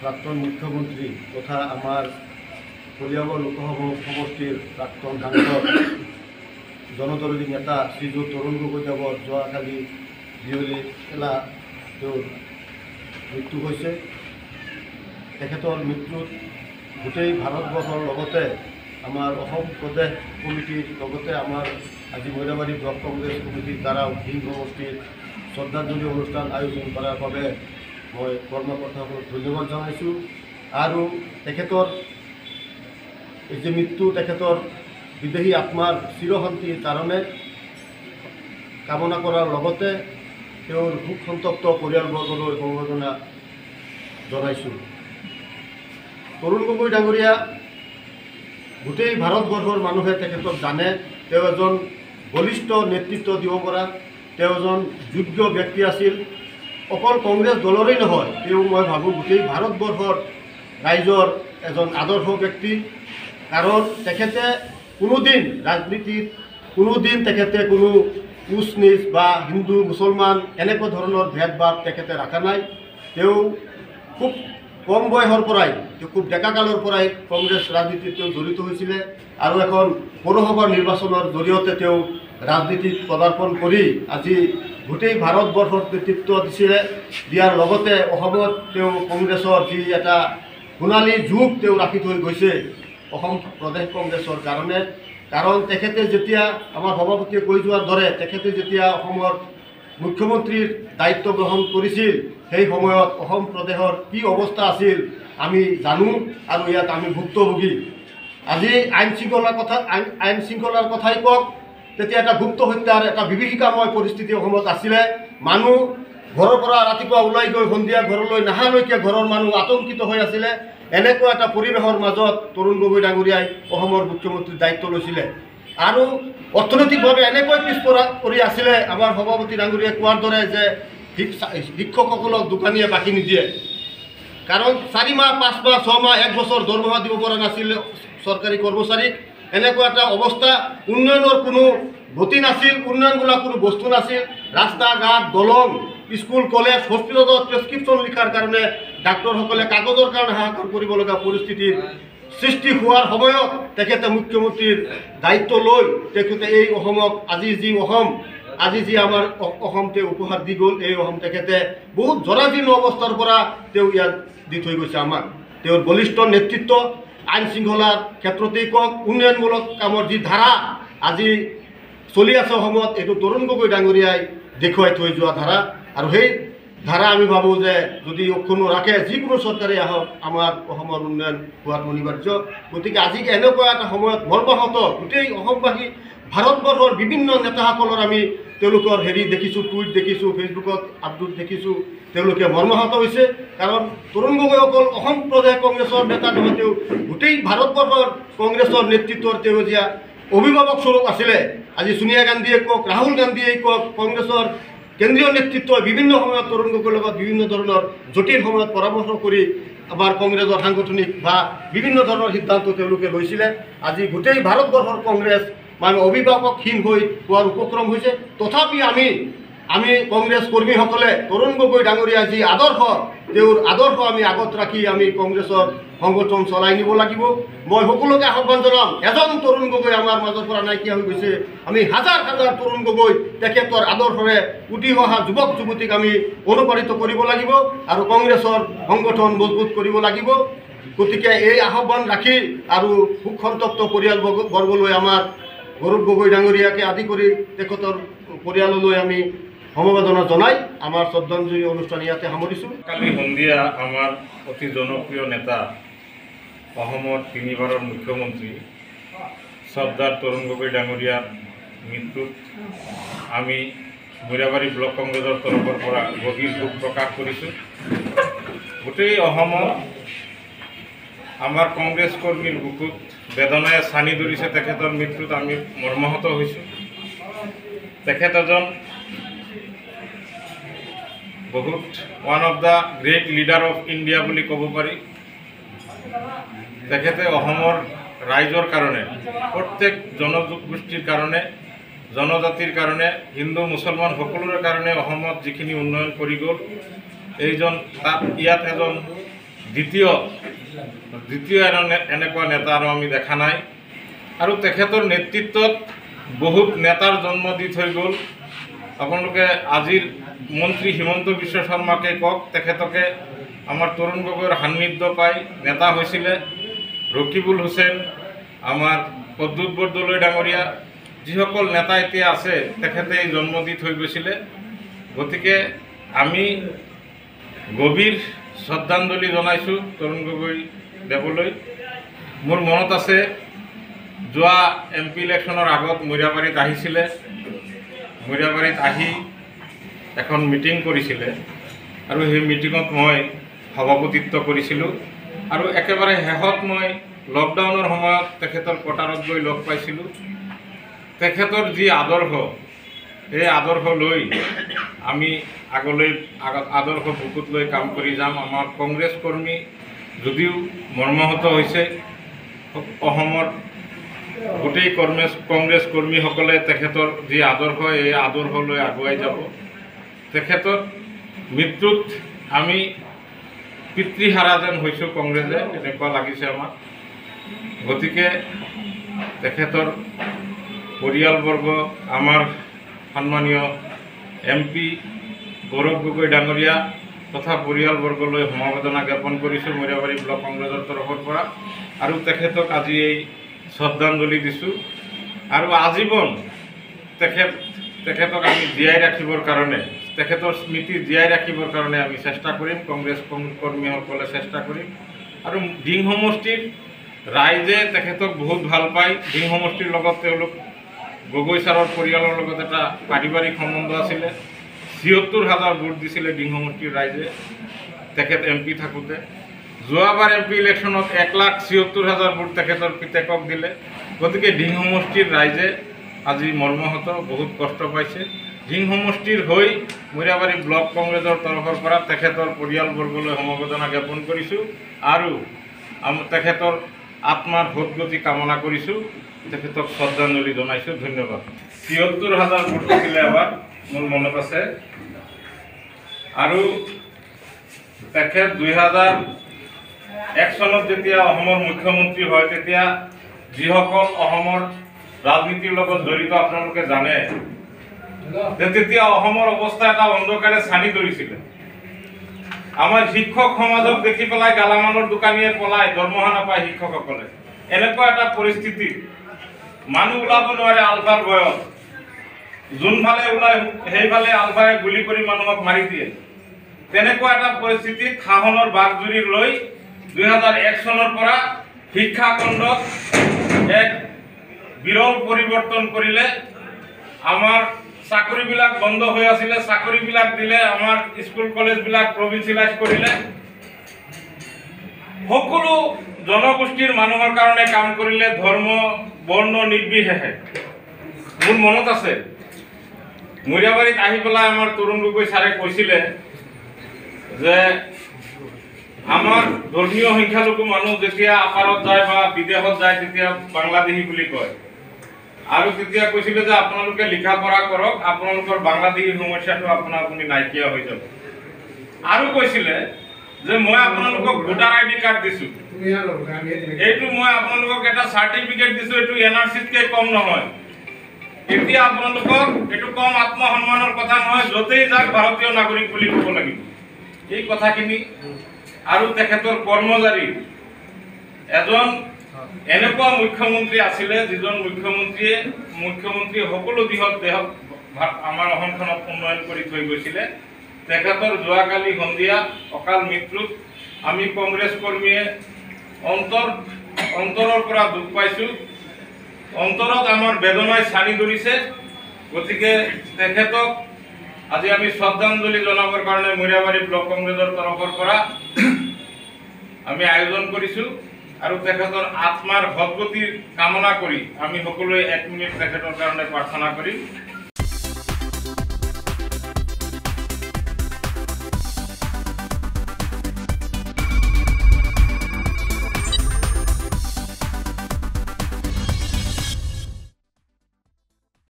প্ৰাক্তন মুখ্যমন্ত্ৰী তথা আমাৰ কলিয়াবৰ লোকসভা সমষ্টিৰ প্ৰাক্তন সাংসদ জনদলী নেতা শ্ৰীযুত তৰুণ গগৈ দেৱৰ যোৱাকালি বিয়লি এলা তেওঁৰ মৃত্যু হৈছে। তেখেতৰ মৃত্যুত গোটেই ভাৰতবৰ্ষৰ লগতে আমাৰ অসম প্ৰদেশ কমিটিৰ লগতে আমাৰ আজি মৈৰাবাৰী ব্লক কংগ্ৰেছ কমিটিৰ দ্বাৰা হিং সমষ্টিৰ শ্ৰদ্ধাঞ্জলি অনুষ্ঠান আয়োজন কৰাৰ বাবে মই কৰ্মকৰ্তাসকলক ধন্যবাদ জনাইছোঁ। আৰু তেখেতৰ এই যে মৃত্যু তেখেতৰ বিদেহী আত্মাৰ চিৰশান্তিৰ কাৰণে কামনা কৰাৰ লগতে তেওঁৰ শোক সন্তপ্ত পৰিয়ালবৰ্গলৈ সমবেদনা জনাইছোঁ। তৰুণ গগৈ ডাঙৰীয়া গোটেই ভাৰতবৰ্ষৰ মানুহে তেখেতক জানে। তেওঁ এজন বলিষ্ঠ নেতৃত্ব দিব পৰা তেওঁ এজন যোগ্য ব্যক্তি আছিল। অকল কংগ্ৰেছ দলৰেই নহয়, তেওঁ মই ভাবোঁ গোটেই ভাৰতবৰ্ষৰ ৰাইজৰ এজন আদৰ্শ ব্যক্তি। কাৰণ তেখেতে কোনোদিন ৰাজনীতিত কোনোদিন তেখেতে কোনো উচ নিচ বা হিন্দু মুছলমান এনেকুৱা ধৰণৰ ভেদভাৱ তেখেতে ৰখা নাই। তেওঁ খুব কম বয়সৰ পৰাই খুব ডেকা কালৰ পৰাই কংগ্ৰেছ ৰাজনীতিত তেওঁ জড়িত হৈছিলে আৰু এখন পৌৰসভাৰ নিৰ্বাচনৰ জৰিয়তে তেওঁ ৰাজনীতিত পদাৰ্পণ কৰি আজি গোটেই ভাৰতবৰ্ষত নেতৃত্ব দিয়াৰ লগতে অসমত তেওঁ কংগ্ৰেছৰ যি এটা সোণালী যুগ তেওঁ ৰাখি থৈ গৈছে অসম প্ৰদেশ কংগ্ৰেছৰ কাৰণে। কাৰণ তেখেতে যেতিয়া আমাৰ সভাপতিয়ে কৈ যোৱাৰ দৰে তেখেতে যেতিয়া অসমৰ মুখ্যমন্ত্ৰীৰ দায়িত্ব গ্ৰহণ কৰিছিল সেই সময়ত অসম প্ৰদেশৰ কি অৱস্থা আছিল আমি জানো আৰু ইয়াত আমি ভুক্তভোগী। আজি আইন শৃংখলাৰ কথাই কওক, তেতিয়া এটা গুপ্ত হত্যাৰ এটা বিভীষিকাময় পৰিস্থিতি অসমত আছিলে। মানুহ ঘৰৰ পৰা ৰাতিপুৱা ওলাই গৈ সন্ধিয়া ঘৰলৈ নাহালৈকে ঘৰৰ মানুহ আতংকিত হৈ আছিলে। এনেকুৱা এটা পৰিৱেশৰ মাজত তৰুণ গগৈ ডাঙৰীয়াই অসমৰ মুখ্যমন্ত্ৰীৰ দায়িত্ব লৈছিলে আৰু অৰ্থনৈতিকভাৱে এনেকৈ পিছপৰা পৰি আছিলে। আমাৰ সভাপতি ডাঙৰীয়াই কোৱাৰ দৰে যে শিক্ষকসকলক দোকানীয়ে বাকী নিদিয়ে, কাৰণ 4 মাহ 5 মাহ 6 মাহ 1 বছৰ দৰমহা দিব পৰা নাছিল চৰকাৰী কৰ্মচাৰীক। এনেকুৱা এটা অৱস্থা, উন্নয়নৰ কোনো গতি নাছিল, উন্নয়ন বোলা কোনো বস্তু নাছিল। ৰাস্তা ঘাট দলং স্কুল কলেজ হস্পিটেলত প্ৰেছক্ৰিপশ্যন লিখাৰ কাৰণে ডাক্তৰসকলে কাগজৰ কাৰণে হাহাকাৰ কৰিব লগা পৰিস্থিতিৰ সৃষ্টি হোৱাৰ সময়ত তেখেতে মুখ্যমন্ত্ৰীৰ দায়িত্ব লৈ তেখেতে এই অসমক আজি যি আমাৰ অসম তেওঁ উপহাৰ দি গ'ল, এই অসম তেখেতে বহুত জৰাজীৰ্ণ অৱস্থাৰ পৰা তেওঁ ইয়াত দি থৈ গৈছে আমাক। তেওঁৰ বলিষ্ঠ নেতৃত্ব আইন শৃংখলাৰ ক্ষেত্ৰতেই কওক, উন্নয়নমূলক কামৰ যি ধাৰা আজি চলি আছে অসমত, এইটো তৰুণ গগৈ ডাঙৰীয়াই দেখুৱাই থৈ যোৱা ধাৰা। আৰু সেই ধাৰা আমি ভাবোঁ যে যদি অক্ষুণ্ণ ৰাখে যিকোনো চৰকাৰে আহক আমাৰ অসমৰ উন্নয়ন হোৱাটো অনিবাৰ্য। গতিকে আজি এনেকুৱা এটা সময়ত মৰ্মাহত গোটেই অসমবাসী ভাৰতবৰ্ষৰ বিভিন্ন নেতাসকলৰ আমি তেওঁলোকৰ দেখিছোঁ, টুইট দেখিছোঁ, ফেচবুকত আপলোড দেখিছোঁ, তেওঁলোকে মৰ্মাহত হৈছে। কাৰণ তৰুণ গগৈ অকল অসম প্ৰদেশ কংগ্ৰেছৰ নেতা নহয়, তেওঁ গোটেই ভাৰতবৰ্ষৰ কংগ্ৰেছৰ নেতৃত্বৰ তেওঁ এতিয়া অভিভাৱক স্বৰূপ আছিলে। আজি সোনিয়া গান্ধীয়ে কওক, ৰাহুল গান্ধীয়ে কওক, কংগ্ৰেছৰ কেন্দ্ৰীয় নেতৃত্বই বিভিন্ন সময়ত তৰুণ গগৈৰ লগত বিভিন্ন ধৰণৰ জটিল সময়ত পৰামৰ্শ কৰি আমাৰ কংগ্ৰেছৰ সাংগঠনিক বা বিভিন্ন ধৰণৰ সিদ্ধান্ত তেওঁলোকে লৈছিলে। আজি গোটেই ভাৰতবৰ্ষৰ কংগ্ৰেছ মানে অভিভাৱকহীন হৈ হোৱাৰ উপক্ৰম হৈছে। তথাপি আমি কংগ্ৰেছ কৰ্মীসকলে তৰুণ গগৈ ডাঙৰীয়া যি আদৰ্শ, তেওঁৰ আদৰ্শ আমি আগত ৰাখি আমি কংগ্ৰেছৰ সংগঠন চলাই নিব লাগিব। মই সকলোকে আহ্বান জনাম, এজন তৰুণ গগৈ আমাৰ মাজৰ পৰা নাইকিয়া হৈ গৈছে। আমি হাজাৰ হাজাৰ তৰুণ গগৈ তেখেতৰ আদৰ্শৰে উঠি অহা যুৱক যুৱতীক আমি অনুপ্ৰাণিত কৰিব লাগিব আৰু কংগ্ৰেছৰ সংগঠন মজবুত কৰিব লাগিব। গতিকে এই আহ্বান ৰাখি আৰু শোক সন্তপ্ত পৰিয়ালবৰ্গলৈ আমাৰ গৌৰৱ গগৈ ডাঙৰীয়াকে আদি কৰি তেখেতৰ পৰিয়াললৈ আমি সমবেদনা জনাই আমাৰ শ্ৰদ্ধাঞ্জলি অনুষ্ঠান ইয়াতে সামৰিছোঁ। কালি সন্ধিয়া আমাৰ অতি জনপ্ৰিয় নেতা অসমৰ 3বাৰৰ মুখ্যমন্ত্ৰী শ্ৰদ্ধাৰ তৰুণ গগৈ ডাঙৰীয়াৰ মৃত্যুত আমি মৈৰাবাৰী ব্লক কংগ্ৰেছৰ তৰফৰ পৰা গভীৰ দুখ প্ৰকাশ কৰিছোঁ। গোটেই অসমত আমাৰ কংগ্ৰেছ কৰ্মীৰ বুকুত বেদনাই ছানি ধৰিছে। তেখেতৰ মৃত্যুত আমি মৰ্মাহত হৈছোঁ। তেখেত এজন বহুত one of the great leader of India বুলি ক'ব পাৰি। তেখেতে অসমৰ ৰাইজৰ কাৰণে, প্ৰত্যেক জনগোষ্ঠীৰ কাৰণে, জনজাতিৰ কাৰণে, হিন্দু মুছলমান সকলোৰে কাৰণে অসমত যিখিনি উন্নয়ন কৰি গ'ল, এইজন ইয়াত এজন দ্বিতীয় এনেকুৱা নেতা আৰু আমি দেখা নাই। আৰু তেখেতৰ নেতৃত্বত বহুত নেতাৰ জন্ম দি থৈ গ'ল। আপোনালোকে আজিৰ মন্ত্ৰী হিমন্ত বিশ্ব শৰ্মাকে কওক, তেখেতকে আমাৰ তৰুণ গগৈৰ সান্নিধ্য পাই নেতা হৈছিলে। ৰকিবুল হুছেইন, আমাৰ প্ৰদ্যুৎ বৰদলৈ ডাঙৰীয়া, যিসকল নেতা এতিয়া আছে তেখেতে জন্ম দি থৈ গৈছিলে। গতিকে আমি গভীৰ শ্ৰদ্ধাঞ্জলি জনাইছোঁ তৰুণ গগৈ দেৱলৈ। মোৰ মনত আছে যোৱা MP ইলেকশ্যনৰ আগত মৰিয়াবাৰীত আহিছিলে, মৰিয়াবাৰীত আহি এখন মিটিং কৰিছিলে আৰু সেই মিটিঙত মই সভাপতিত্ব কৰিছিলোঁ। আৰু একেবাৰে শেষত মই লকডাউনৰ সময়ত তেখেতৰ কোঠাৰত গৈ লগ পাইছিলোঁ। তেখেতৰ যি আদৰ্শ, সেই আদৰ্শ লৈ আমি আগলৈ আদৰ্শ বুকুত লৈ কাম কৰি যাম। আমাৰ কংগ্ৰেছ কৰ্মী যদিও মৰ্মাহত হৈছে, অসমৰ গোটেই কংগ্ৰেছ কৰ্মীসকলে তেখেতৰ যি আদৰ্শ, এই আদৰ্শ লৈ আগুৱাই যাব। তেখেতৰ মৃত্যুত আমি পিতৃহাৰা যেন হৈছোঁ কংগ্ৰেছে, এনেকুৱা লাগিছে আমাৰ। গতিকে তেখেতৰ পৰিয়ালবৰ্গ, আমাৰ সন্মানীয় MP গৌৰৱ গগৈ ডাঙৰীয়া তথা পৰিয়ালবৰ্গলৈ সমবেদনা জ্ঞাপন কৰিছোঁ মৰিয়াবাৰী ব্লক কংগ্ৰেছৰ তৰফৰ পৰা। আৰু তেখেতক আজি এই শ্ৰদ্ধাঞ্জলি দিছোঁ। আৰু আজীৱন তেখেতক আমি জীয়াই ৰাখিবৰ কাৰণে, তেখেতৰ স্মৃতি জীয়াই ৰাখিবৰ কাৰণে আমি চেষ্টা কৰিম, কংগ্ৰেছ কৰ্মীসকলে চেষ্টা কৰিম। আৰু দিং সমষ্টিৰ ৰাইজে তেখেতক বহুত ভাল পায়। দিং সমষ্টিৰ লগত তেওঁলোক গগৈ ছাৰৰ পৰিয়ালৰ লগত এটা পাৰিবাৰিক সম্বন্ধ আছিলে। ৭৬,০০০ ভোট দিছিলে দিং সমষ্টিৰ ৰাইজে তেখেত MP থাকোঁতে। যোৱাবাৰ MP ইলেকশ্যনত ১,৭৬,০০০ ভোট তেখেতৰ পিতেকক দিলে। গতিকে দিং সমষ্টিৰ ৰাইজে আজি মৰ্মাহত, বহুত কষ্ট পাইছে। দিং সমষ্টিৰ হৈ মৰিয়াবাৰী ব্লক কংগ্ৰেছৰ তৰফৰ পৰা তেখেতৰ পৰিয়ালবৰ্গলৈ সমবেদনা জ্ঞাপন কৰিছোঁ আৰু তেখেতৰ আত্মাৰ সদ্গতি কামনা কৰিছোঁ, তেখেতক শ্ৰদ্ধাঞ্জলি জনাইছোঁ। ধন্যবাদ। ৭৬,০০০ ভোট দিছিলে এবাৰ, মোৰ মনত আছে। আৰু তেখেত ২০০১ চনত যেতিয়া অসমৰ মুখ্যমন্ত্ৰী হয়, তেতিয়া যিসকল অসমৰ ৰাজনীতিৰ লগত জড়িত আপোনালোকে জানে যে তেতিয়া অসমৰ অৱস্থা এটা অন্ধকাৰে ছানি ধৰিছিলে। আমাৰ শিক্ষক সমাজক দেখি পেলাই গালামালৰ দোকানীয়ে পলাই, দৰমহা নাপায় শিক্ষকসকলে। এনেকুৱা এটা পৰিস্থিতি, মানুহ ওলাব নোৱাৰে আলফাৰ ভয়ত। যোনফালে ওলাই সেইফালে আলফাৰে গুলি কৰি মানুহক মাৰি দিয়ে। তেনেকুৱা এটা পৰিস্থিতিত শাসনৰ বাঘজুৰি লৈ ২০০১ চনৰ পৰা শিক্ষাখণ্ডত এক বিৰল পৰিৱৰ্তন কৰিলে। আমাৰ চাকৰিবিলাক বন্ধ হৈ আছিলে, চাকৰিবিলাক দিলে। আমাৰ স্কুল কলেজবিলাক প্ৰভিন্সিয়েলাইজ কৰিলে। সকলো জনগোষ্ঠীৰ মানুহৰ কাৰণে কাম কৰিলে, ধৰ্ম বৰ্ণ নিৰ্বিশেষে। মোৰ মনত আছে মৰিয়াবাৰীত আহি পেলাই আমাৰ তৰুণ গগৈ ছাৰে কৈছিলে যে আমাৰ ধৰ্মীয় সংখ্যালঘু মানুহ যেতিয়া আপাৰত যায় বা বিদেশত যায় তেতিয়া বাংলাদেশী বুলি কয়। আৰু তেতিয়া কৈছিলে যে আপোনালোকে লিখা পঢ়া কৰক, আপোনালোকৰ বাংলাদেশী সমস্যাটো আপুনি নাইকিয়া হৈ যাব। আৰু কৈছিলে যে মই আপোনালোকক ভোটাৰ ID কাৰ্ড দিছোঁ, এইটো মই আপোনালোকক এটা চাৰ্টিফিকেট দিছোঁ, এইটো NRC-তকৈ কম নহয়। এতিয়া আপোনালোকক এইটো কম আত্মসন্মানৰ কথা নহয়, য'তেই যাক ভাৰতীয় নাগৰিক বুলি ক'ব লাগিব। এই কথাখিনি আৰু তেখেতৰ কৰ্মচাৰী এজন এনেকুৱা মুখ্যমন্ত্ৰী আছিলে, যিজন মুখ্যমন্ত্ৰীয়ে সকলো দিশত আমাৰ অসমখনক উন্নয়ন কৰি থৈ গৈছিলে। তেখেতৰ যোৱাকালি সন্ধিয়া অকাল মৃত্যুত আমি কংগ্ৰেছ কৰ্মীয়ে অন্তৰৰ পৰা দুখ পাইছোঁ। অন্তৰত আমাৰ বেদনাই ছানি ধৰিছে। গতিকে তেখেতক আজি আমি শ্ৰদ্ধাঞ্জলি জনাবৰ কাৰণে মৰিয়াবাৰী ব্লক কংগ্ৰেছৰ তৰফৰ পৰা আমি আয়োজন কৰিছোঁ। আৰু তেখেতৰ আত্মাৰ সদ্গতিৰ কামনা কৰি আমি সকলোৱে ১ মিনিট তেখেতৰ কাৰণে প্ৰাৰ্থনা কৰিম।